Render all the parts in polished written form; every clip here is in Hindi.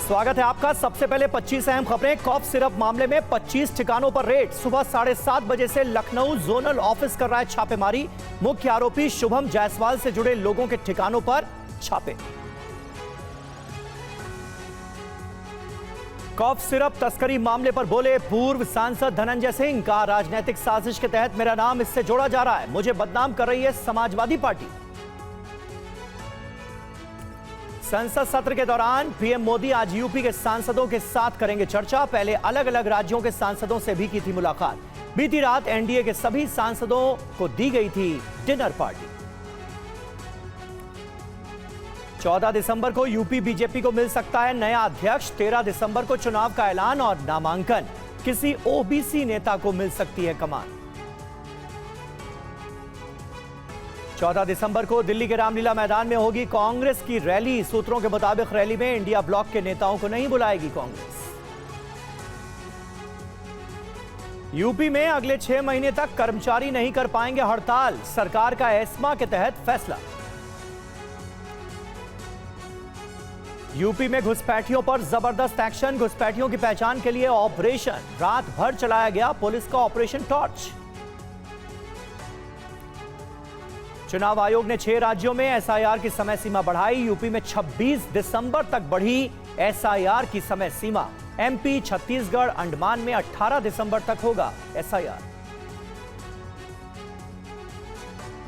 स्वागत है आपका। सबसे पहले 25 अहम खबरें। कॉफ सिरप मामले में 25 ठिकानों पर रेड। सुबह 7:30 बजे से लखनऊ जोनल ऑफिस कर रहा है छापेमारी। मुख्य आरोपी शुभम जायसवाल से जुड़े लोगों के ठिकानों पर छापे। कॉफ सिरप तस्करी मामले पर बोले पूर्व सांसद धनंजय सिंह। कहा, राजनीतिक साजिश के तहत मेरा नाम इससे जोड़ा जा रहा है। मुझे बदनाम कर रही है समाजवादी पार्टी। संसद सत्र के दौरान पीएम मोदी आज यूपी के सांसदों के साथ करेंगे चर्चा। पहले अलग अलग राज्यों के सांसदों से भी की थी मुलाकात। बीती रात एनडीए के सभी सांसदों को दी गई थी डिनर पार्टी। 14 दिसंबर को यूपी बीजेपी को मिल सकता है नया अध्यक्ष। 13 दिसंबर को चुनाव का ऐलान और नामांकन। किसी ओबीसी नेता को मिल सकती है कमान। 14 दिसंबर को दिल्ली के रामलीला मैदान में होगी कांग्रेस की रैली। सूत्रों के मुताबिक रैली में इंडिया ब्लॉक के नेताओं को नहीं बुलाएगी कांग्रेस। यूपी में अगले 6 महीने तक कर्मचारी नहीं कर पाएंगे हड़ताल। सरकार का एस्मा के तहत फैसला। यूपी में घुसपैठियों पर जबरदस्त एक्शन। घुसपैठियों की पहचान के लिए ऑपरेशन रात भर चलाया गया। पुलिस का ऑपरेशन टॉर्च। चुनाव आयोग ने 6 राज्यों में एसआईआर की समय सीमा बढ़ाई। यूपी में 26 दिसंबर तक बढ़ी एसआईआर की समय सीमा। एमपी, छत्तीसगढ़, अंडमान में 18 दिसंबर तक होगा एसआईआर।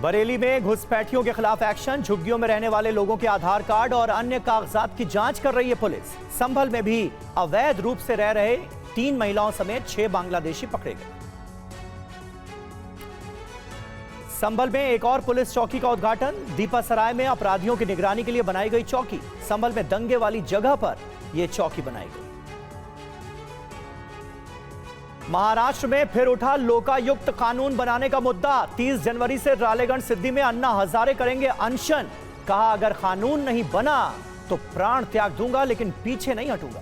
बरेली में घुसपैठियों के खिलाफ एक्शन। झुग्गियों में रहने वाले लोगों के आधार कार्ड और अन्य कागजात की जांच कर रही है पुलिस। संभल में भी अवैध रूप से रह रहे 3 महिलाओं समेत 6 बांग्लादेशी पकड़े गए। संभल में एक और पुलिस चौकी का उद्घाटन। दीपासराय में अपराधियों की निगरानी के लिए बनाई गई चौकी। संभल में दंगे वाली जगह पर यह चौकी बनाई गई। महाराष्ट्र में फिर उठा लोकायुक्त कानून बनाने का मुद्दा। 30 जनवरी से रालेगण सिद्धि में अन्ना हजारे करेंगे अनशन। कहा, अगर कानून नहीं बना तो प्राण त्याग दूंगा, लेकिन पीछे नहीं हटूंगा।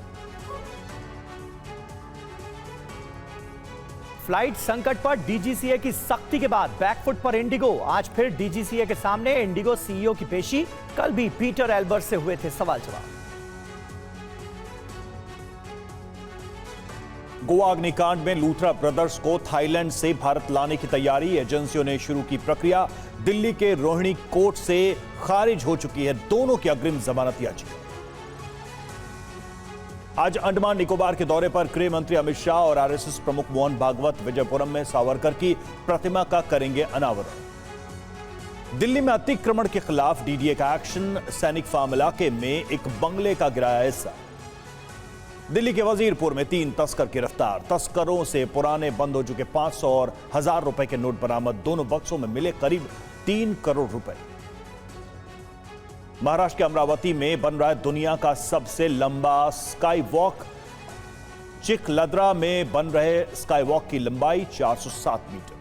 फ्लाइट संकट पर डीजीसीए की सख्ती के बाद बैकफुट पर इंडिगो। आज फिर डीजीसीए के सामने इंडिगो सीईओ की पेशी। कल भी पीटर एल्बर्ट से हुए थे सवाल जवाब। गोवा अग्निकांड में लूथरा ब्रदर्स को थाईलैंड से भारत लाने की तैयारी। एजेंसियों ने शुरू की प्रक्रिया। दिल्ली के रोहिणी कोर्ट से खारिज हो चुकी है दोनों की अग्रिम जमानत याचिका। आज अंडमान निकोबार के दौरे पर गृह मंत्री अमित शाह और आरएसएस प्रमुख मोहन भागवत विजयपुरम में सावरकर की प्रतिमा का करेंगे अनावरण। दिल्ली में अतिक्रमण के खिलाफ डीडीए का एक्शन। सैनिक फार्म इलाके में एक बंगले का गिराया हिस्सा। दिल्ली के वजीरपुर में 3 तस्कर गिरफ्तार। तस्करों से पुराने बंद हो चुके 500 और 1000 रुपए के नोट बरामद। दोनों बक्सों में मिले करीब 3 करोड़ रुपए। महाराष्ट्र के अमरावती में बन रहा है दुनिया का सबसे लंबा स्काई वॉक। चिखलदरा में बन रहे स्काई वॉक की लंबाई 407 मीटर।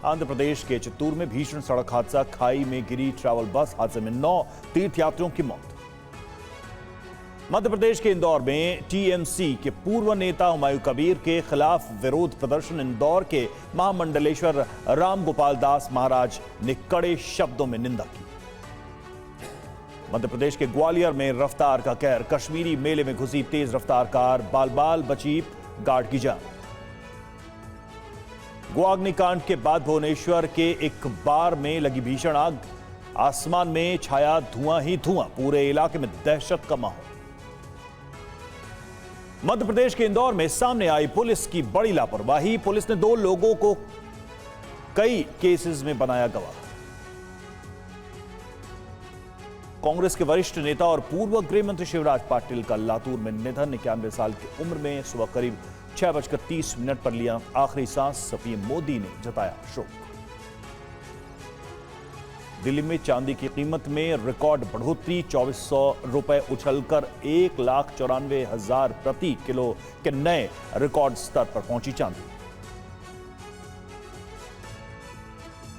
आंध्र प्रदेश के चित्तूर में भीषण सड़क हादसा। खाई में गिरी ट्रैवल बस। हादसे में 9 तीर्थयात्रियों की मौत। मध्य प्रदेश के इंदौर में टीएमसी के पूर्व नेता हुमायूं कबीर के खिलाफ विरोध प्रदर्शन। इंदौर के महामंडलेश्वर राम गोपाल दास महाराज ने कड़े शब्दों में निंदा की। मध्य प्रदेश के ग्वालियर में रफ्तार का कहर। कश्मीरी मेले में घुसी तेज रफ्तार कार। बाल बाल बची गार्ड की जान। गोवा अग्निकांड के बाद भुवनेश्वर के एक बार में लगी भीषण आग। आसमान में छाया धुआं ही धुआं। पूरे इलाके में दहशत का माहौल। मध्य प्रदेश के इंदौर में सामने आई पुलिस की बड़ी लापरवाही। पुलिस ने 2 लोगों को कई केसेस में बनाया गवाह। कांग्रेस के वरिष्ठ नेता और पूर्व गृह मंत्री शिवराज पाटिल का लातूर में निधन। 91 साल की उम्र में सुबह करीब 6:30 पर लिया आखिरी सांस। पीएम मोदी ने जताया शोक। दिल्ली में चांदी की कीमत में रिकॉर्ड बढ़ोतरी। 2400 रुपए उछलकर 1,94,000 प्रति किलो के नए रिकॉर्ड स्तर पर पहुंची चांदी।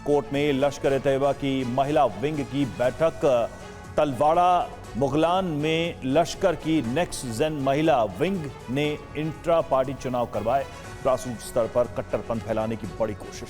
कोर्ट में लश्कर ए तैयबा की महिला विंग की बैठक। तलवाड़ा मुगलान में लश्कर की नेक्स्ट जेन महिला विंग ने इंट्रा पार्टी चुनाव करवाए। ग्रासरूट स्तर पर कट्टरपंथ फैलाने की बड़ी कोशिश।